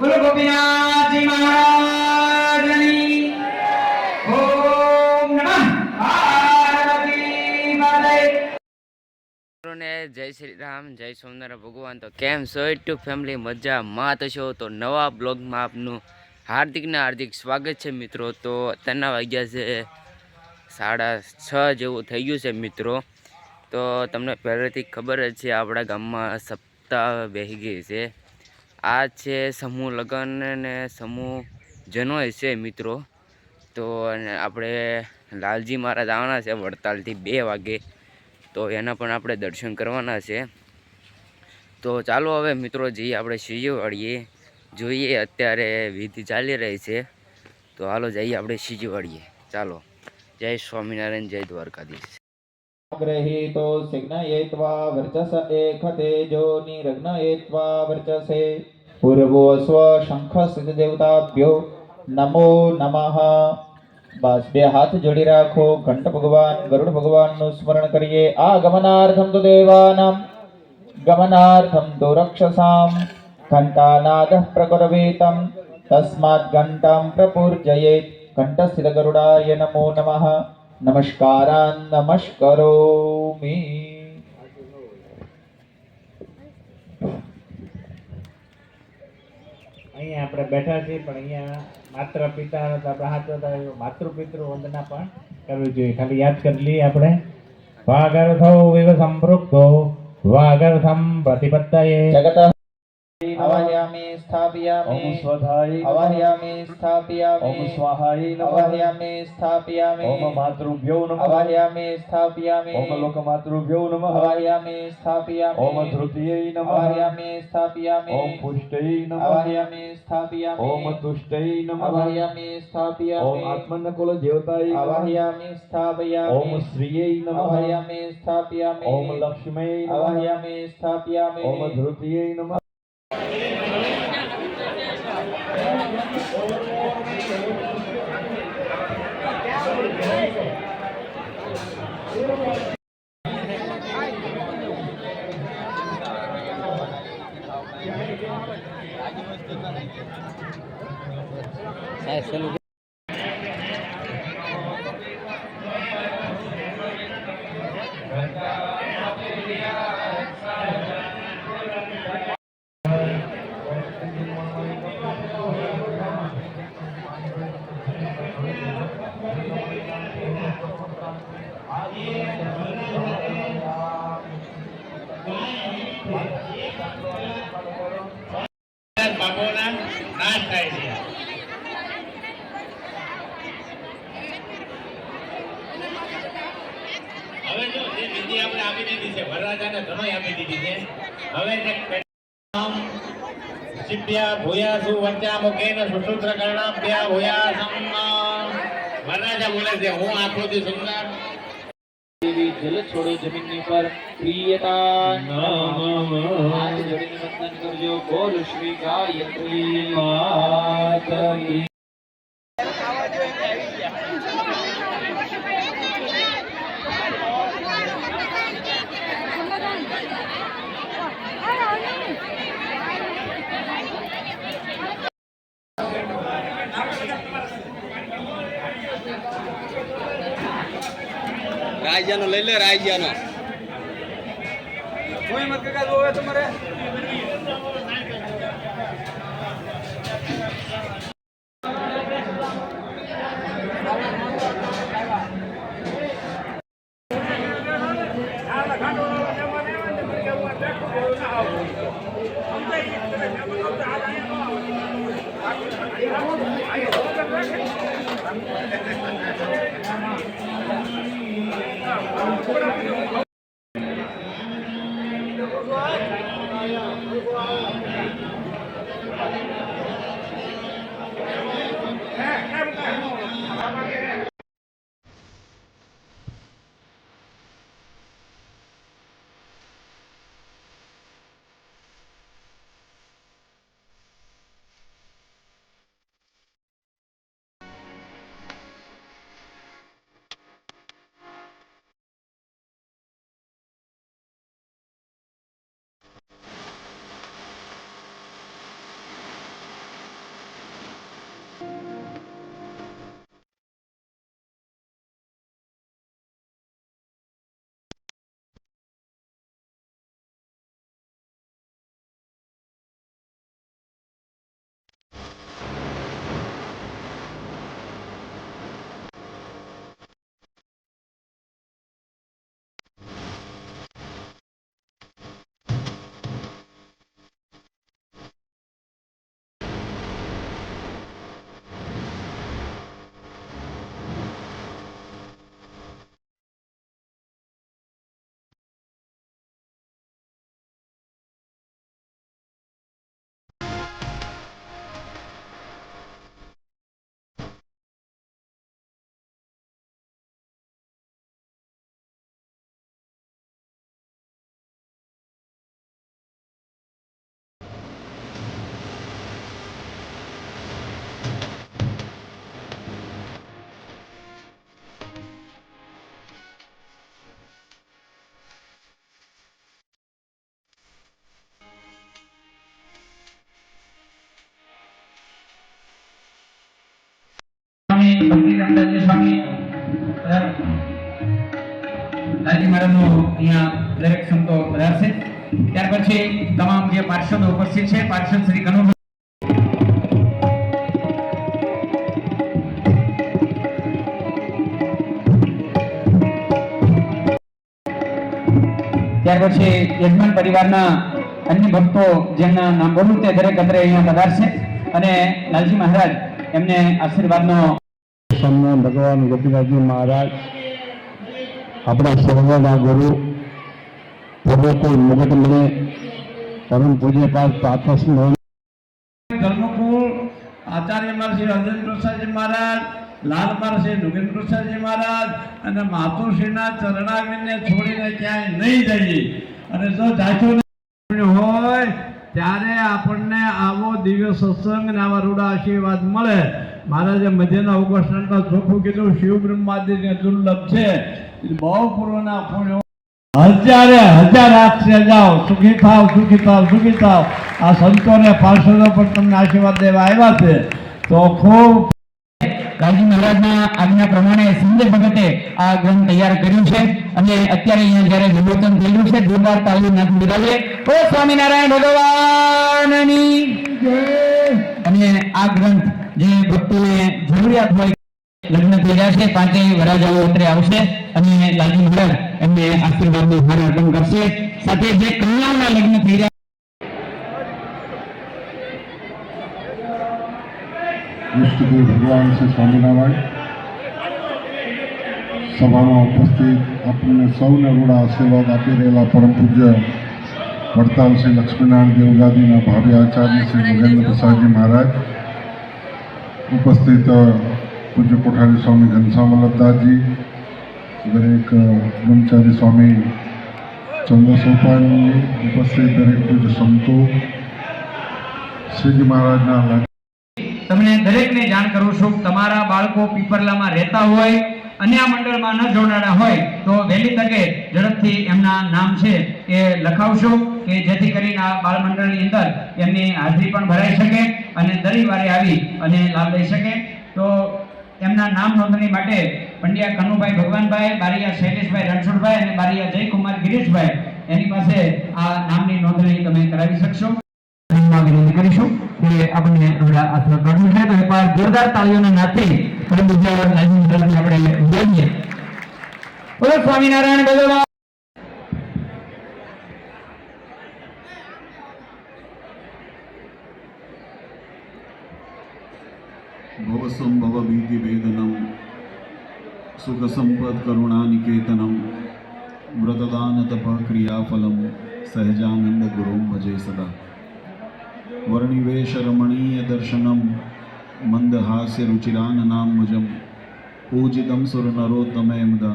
બોલો ગોપીનાથજી મહારાજની ઓમ નમઃ પાર્વતી માતે। જય શ્રી રામ, જય સોમનારાયણ ભગવાન। તો કેમ છો યુટ્યુબ ફેમિલી? મજામાં તો છો? તો નવા બ્લોગમાં આપનું હાર્દિક સ્વાગત છે મિત્રો। તો અત્યારના વાગ્યા છે 6:30 જેવું થઈ ગયું છે મિત્રો। તો તમને પહેલેથી ખબર જ છે આપણા ગામમાં સપ્તાહ બેસી ગઈ છે। આ છે સમૂહ લગ્ન ને સમૂહ જનોય છે મિત્રો। તો આપણે લાલજી મહારાજ આવવાના છે વડતાલથી 2 વાગે। તો એના પણ આપણે દર્શન કરવાના છે। તો ચાલો હવે મિત્રો જઈએ આપણે શિવજીવાડીએ, જોઈએ અત્યારે વિધિ ચાલી રહી છે। તો હાલો જઈએ આપણે શિવજીવાડીએ, ચાલો। જય સ્વામિનારાયણ, જય દ્વારકાધીશ। ग्रहीतो सिग्नयेत्वा वर्चस एकतेजो निरग्नयेत्वा वर्चसे पूर्वो स्व शंखस्थित देवताभ्यो नमो नमः। बस બે હાથ જોડી રાખો, ઘંટ ભગવાન ગરુડ ભગવાનનું સ્મરણ કરીએ। આગમનાર્થમ તો દેવાનામ ગમનાર્થમ તો રક્ષસામ ઘંટાનાદઃ પ્રકરવેતમ તસ્માत् ઘંટાં પ્રપૂર્જયેત। ઘંટસ્થિત ગરુડાય નમો નમઃ। નમસ્કારાન નમસ્કરોમિ। અહીંયા આપણે બેઠા છીએ, પણ અહીંયા માત્ર પિતા આપણા હાથ માતૃપિતૃ વંદના પણ કરવી જોઈએ। ખાલી યાદ કરી લઈએ આપણે। વાગર્થો વિવ સંપૃક્તો વાગર્થમ પ્રતિપત્તયે જગત अवह्यामि स्थापयामि ओम स्वधाय अवह्यामि स्थापयामि ओम स्वाहाय अवह्यामि स्थापयामि ओम मातृभ्यो नमः अवह्यामि स्थापयामि ओम लोकमातृभ्यो नमः अवह्यामि स्थापयामि ओम धृतये नमः अवह्यामि स्थापयामि ओम पुष्टये नमः अवह्यामि स्थापयामि ओम तुष्टये नमः अवह्यामि स्थापयामि ओम आत्मनकुल देवताय अवह्यामि स्थापयामि ओम श्रिये नमः अवह्यामि स्थापयामि ओम लक्ष्मी अवह्यामि स्थापयामि ओम धृतये नमः। બાબોના નાશ થાય છે। હવે જો જે વિધિ આપણે આપી દીધી છે, વરરાજાને ધનોય આપી દીધી છે। હવે શિપ્યા ભૂયા સુવંચા મુખેન સુસૂત્ર કર્ણાભ્યા ભૂયા સમ વરરાજા બોલે છે, હું આંખોથી સુંદર જલ છોડો જમીનની પર પ્રિયતા નમઃ। હાથ જોડીને વંદન કરજો, બોલ શ્રી ગાયત્રી માતની। રાજ્યાનો લઈ લે, રાજ્યાનો કોઈ મત કાકા જોવે તમારે। મહારાજનો અહીંયા દરેક સંતો પધારશે. ત્યાર પછી તમામ જે પાર્ષદો ઉપસ્થિત છે, પાર્ષદ શ્રી કનુ ત્યાર પછી યજમાન પરિવારના અન્ય ભક્તો જેમના નામ બોલું તે દરેક અત્રે અહીંયા પધારશે અને લાલજી મહારાજ એમને આશીર્વાદનો સન્માન ભગવાન ગોપીનાથજી મહારાજ આપણા સર્વના ગુરુ પ્રભુકુળ મુગટમણે પરમ પૂજ્યપાદ પાર્થસ ધર્મકુળ આચાર્ય મહર્ષિ રાજેન્દ્ર પ્રસાદજી મહારાજ, લાલ મહર્ષિ નૃગેન્દ્ર પ્રસાદજી મહારાજ અને માતુશ્રીના ચરણાવીને છોડીને ક્યાંય નહીં જઈએ. અને જો જાચું હોય ત્યારે આપણને આવો દિવ્ય સત્સંગ ને આવા રૂડા આશીર્વાદ મળે. મહારાજે મધ્યના ઉપાસનના ચોખ્ખું કીધું, શિવ બ્રહ્માદિને દુર્લભ છે. બહુ પૂર્વના પુણ્યો હજારે હજાર હાથે જાઓ, સુખી થાવ, સુખી થાવ, સુખી થાવ. આ સંતોને પાર્ષદો પણ તમને આશીર્વાદ દેવા આવ્યા છે. તો ખૂબ લાલજી મહારાજના આજ્ઞા પ્રમાણે સંજય ભગતે આ ગ્રંથ તૈયાર કર્યું છે અને અત્યારે અહીંયા જ્યારે વિમોચન થયેલું છે, જોરદાર તાળી નાથ બિરાજે. ઓ સ્વામિનારાયણ ભગવાનની જય. અને આ ગ્રંથ જે ભક્તોને જરૂરિયાત હોય, લગ્ન થઈ રહ્યા છે, પાંચેય વરરાજાઓ અત્રે આવશે અને લાલજી મહારાજ એમને આશીર્વાદનો હાર અર્પણ કરશે. સાથે જે કન્યાઓના લગ્ન થઈ રહ્યા ઈષ્ટદેવ ભગવાન શ્રી સ્વામિનારાયણ સભામાં ઉપસ્થિત આપણને સૌને રૂડા આશીર્વાદ આપી રહેલા પરમ પૂજ્ય વડતાલ શ્રી લક્ષ્મીનારાયણ દેવગાદીના ભાવ્ય આચાર્ય શ્રી નગેન્દ્ર પ્રસાદજી મહારાજ, ઉપસ્થિત પૂજ્ય કોઠારી સ્વામી ઘનશ્યામ વલ્લભદાસજી, દરેક બ્રહ્મચારી સ્વામી ચંદ્રસોપાનજી, ઉપસ્થિત દરેક પૂજ્ય સંતો, શ્રીજી મહારાજના તમને દરેકને જાણ કરું છું, તમારા બાળકો પીપરલામાં રહેતા હોય અને આ મંડળમાં ન જોડાણા હોય તો વહેલી તકે ઝડપથી એમના નામ છે એ લખાવશો કે જેથી કરીને આ બાળ મંડળની અંદર એમની હાજરી પણ ભરાઈ શકે અને દરેક વારે આવી અને લાભ લઈ શકે. તો એમના નામ નોંધણી માટે પંડ્યા કનુભાઈ ભગવાનભાઈ, બારિયા શૈલેષભાઈ રણછોડભાઈ અને બારિયા જયકુમાર ગિરીશભાઈ એની પાસે આ નામની નોંધણી તમે કરાવી શકશો. વિનંતી કરીશું કે આપણે રૂડા આશીર્વાદ કરવું છે. તો એકવાર જોરદાર તાળીઓના નાથી પરમ પૂજ્ય લાલજી મહારાજને આપણે બોલીએ. બોલો સ્વામિનારાયણ ભગવાન. भवसंभव भीति वेदनम सुख संपद करुणा निकेतनम व्रतदान तप क्रियाफलम सहजानंद गुरुम भजे सदा वर्णिवेश रमणीय दर्शनम मंदहास्य रुचिराननाम मुजम पूजितम सुर नरोत्तमे मुदा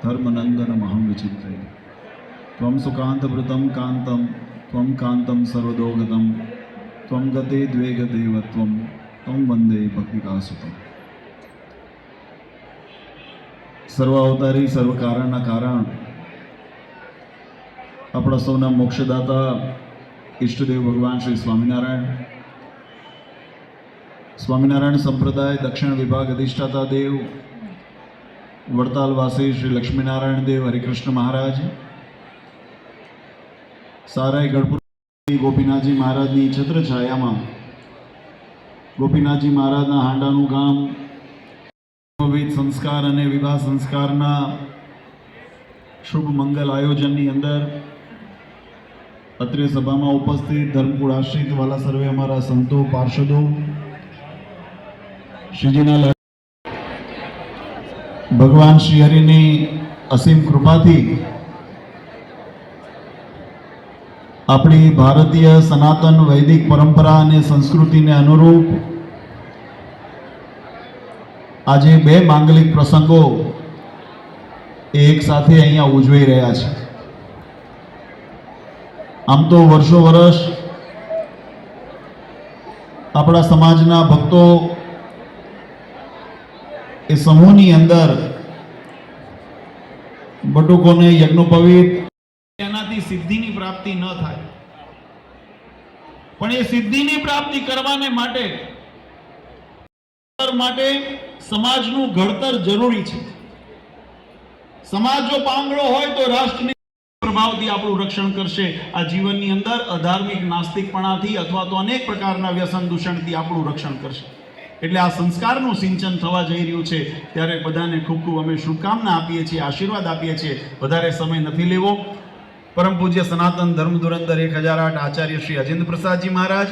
धर्मनंदन महं विचित्रे त्वं सुकांतभृतं कांतं त्वं कांतं सर्वदोगतं त्वं गते द्वेग देवत्वं त्वं वंदे भक्तिकासुतम. સર્વ અવતારી સર્વ કારણના કારણ આપણા સૌના મોક્ષદાતા ઈષ્ટદેવ ભગવાન શ્રી સ્વામિનારાયણ સંપ્રદાય દક્ષિણ વિભાગ અધિષ્ઠાતા દેવ વડતાલવાસી શ્રી લક્ષ્મીનારાયણ દેવ હરિકૃષ્ણ મહારાજ, સારાઈ ગઢપુર ગોપીનાથજી મહારાજની છત્રછાયામાં ગોપીનાથજી મહારાજના હાંડાનું ગામ વિવિધ સંસ્કાર અને વિવાહ સંસ્કારના શુભ મંગલ આયોજનની અંદર અત્રે સભામાં ઉપસ્થિત ધર્મકુળ આશ્રિત વાલા સર્વે અમારા સંતો પાર્ષદો શ્રીજીના ભગવાન શ્રી હરિની અસીમ કૃપાથી આપણી ભારતીય સનાતન વૈદિક પરંપરા અને સંસ્કૃતિને અનુરૂપ આજે બે માંગલિક પ્રસંગો એક સાથે અહીંયા ઉજવાઈ રહ્યા છે. આમ તો વર્ષો વર્ષ આપણા સમાજના ભક્તો એ સમૂહની અંદર બટુકોને યજ્ઞોપવિત એનાથી સિદ્ધિની પ્રાપ્તિ ન થાય, પણ એ સિદ્ધિની પ્રાપ્તિ કરવાને માટે સમાજનું ઘડતર જરૂરી છે. સમાજ જો પાંગળો હોય તો રાષ્ટ્રની પ્રભાવથી આપણું રક્ષણ કરશે. આ જીવનની અંદર અધાર્મિક નાસ્તિકપણાથી અથવા તો અનેક પ્રકારના વ્યસન દૂષણથી આપણું રક્ષણ કરશે. એટલે આ સંસ્કારનું સિંચન થવા જઈ રહ્યું છે ત્યારે બધાને ખૂબ ખૂબ અમે શુભકામના આપીએ છીએ, આશીર્વાદ આપીએ છીએ. વધારે સમય નથી લેવો. પરમ પૂજ્ય સનાતન ધર્મ ધુરંધર 1008 આચાર્ય શ્રી અજેન્દ્ર પ્રસાદજી મહારાજ,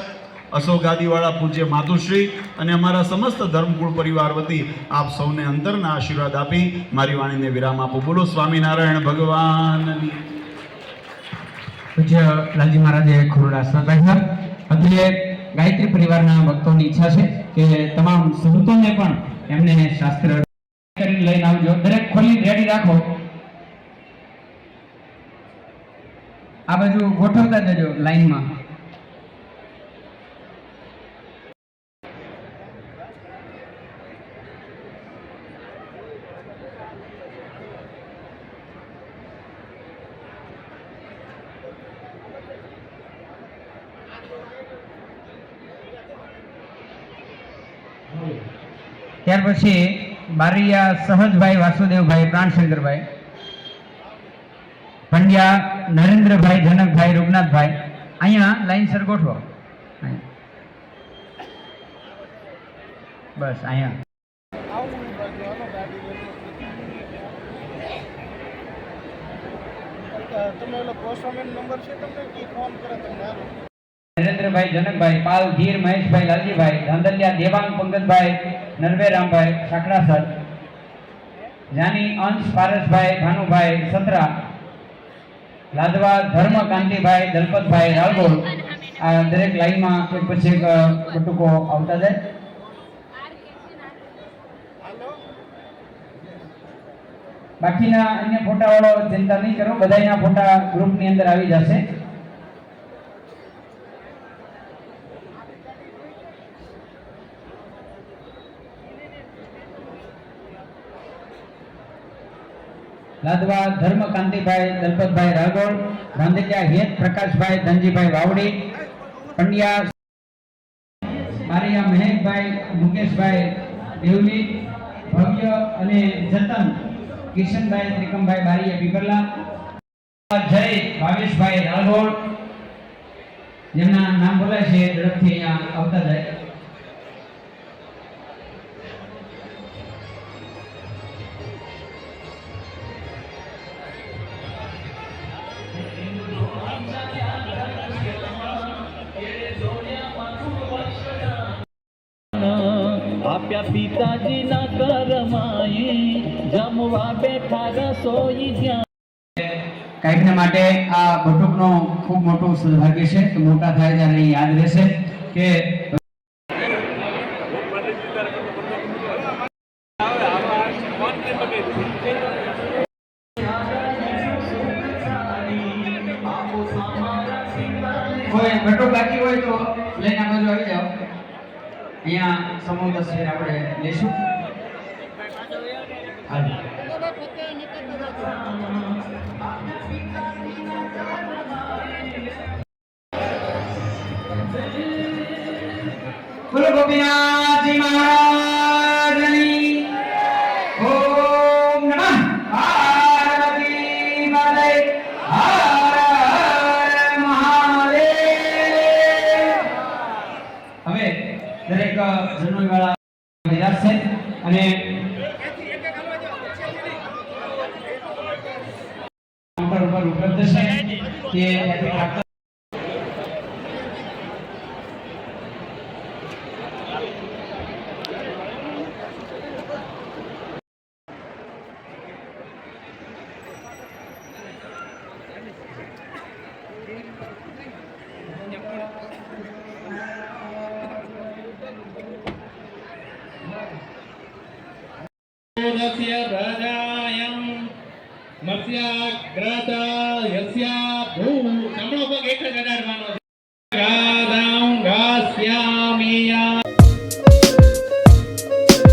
અશોક ગાદીવાળા પૂજ્ય માતુશ્રી અને અમારા સમસ્ત ધર્મકુળ પરિવાર વતી આપ સૌને અંતરના આશીર્વાદ આપી મારી વાણીને વિરામ આપો. બોલો સ્વામિનારાયણ ભગવાનની. પૂજ્ય લાલજી મહારાજે ખુરડા સ્વાગત. અત્યારે ગાયત્રી પરિવારના ભક્તોની ઈચ્છા છે કે તમામ સંતોને પણ એમને શાસ્ત્ર કરીને લઈને આવજો. દરેક ખોલી રેડી રાખો. આ બાજુ ગોઠવતા જજો લાઈનમાં. ત્યાર પછી બારિયા સહજભાઈ વાસુદેવભાઈ પ્રાણશંકરભાઈ, પંડ્યા નરેન્દ્રભાઈ જનકભાઈ રૂપનાથભાઈ. અહીંયા લાઈનસર ગોઠવો. બસ અહીંયા નરેન્દ્રભાઈ જનકભાઈ, પાલ ધીર મહેશભાઈ લાલજીભાઈ, ધાંધલિયા દેવાંગ પંકજભાઈ, નરવેરામભાઈ સાકડાસર, જાની અંશ પારસભાઈ ભાનુભાઈ સત્રા, લાદવા ધર્મ કાંતિભાઈ દલપતભાઈ રાળગોળ. આ દરેક લાઈનમાં એક પછી એક બટુકો આવતા જાય. બાકીના અન્ય ફોટાવાળો ચિંતા નહીં કરો, બધાના ફોટા ગ્રુપની અંદર આવી જશે. લાદવા ધર્મ કાંતિભાઈ દલપતભાઈ રાગોળ, રાંદેજા હેત પ્રકાશભાઈ ધનજીભાઈ વાવડી, પંડ્યા બારિયા મહેશભાઈ મુકેશભાઈ દેવલી, ભવ્ય અને જતન કિશનભાઈ ત્રિકમભાઈ બારિયા પીપરલા, જય ભાવેશભાઈ રાગોળ. જેમના નામ બોલાય છે ઝડપથી અહીંયા આવતા જાય. આપ્યા પિતાજીના કરમાએ જમવા બેઠા રસોઈ જ્યાં. કાંઈકના માટે આ બટુકનો ખૂબ મોટું સૌભાગ્ય છે કે મોટા થાય ત્યારે યાદ રહેશે કે કોઈ બટુક બાકી હોય તો લઈને આ બાજુ આવી જાઓ. અહીંયા સમૂહ તસવીર આપણે લઈશું. બોલો ગોપીનાથજી મહારાજની. ઓમ નમઃ પાર્વતી પતય. હર હર મહાદેવ. હવે દરેક જન્મોઈ વાળા વિરાજ છે અને કાઉન્ટર ઉપર ઉપલબ્ધ છે કે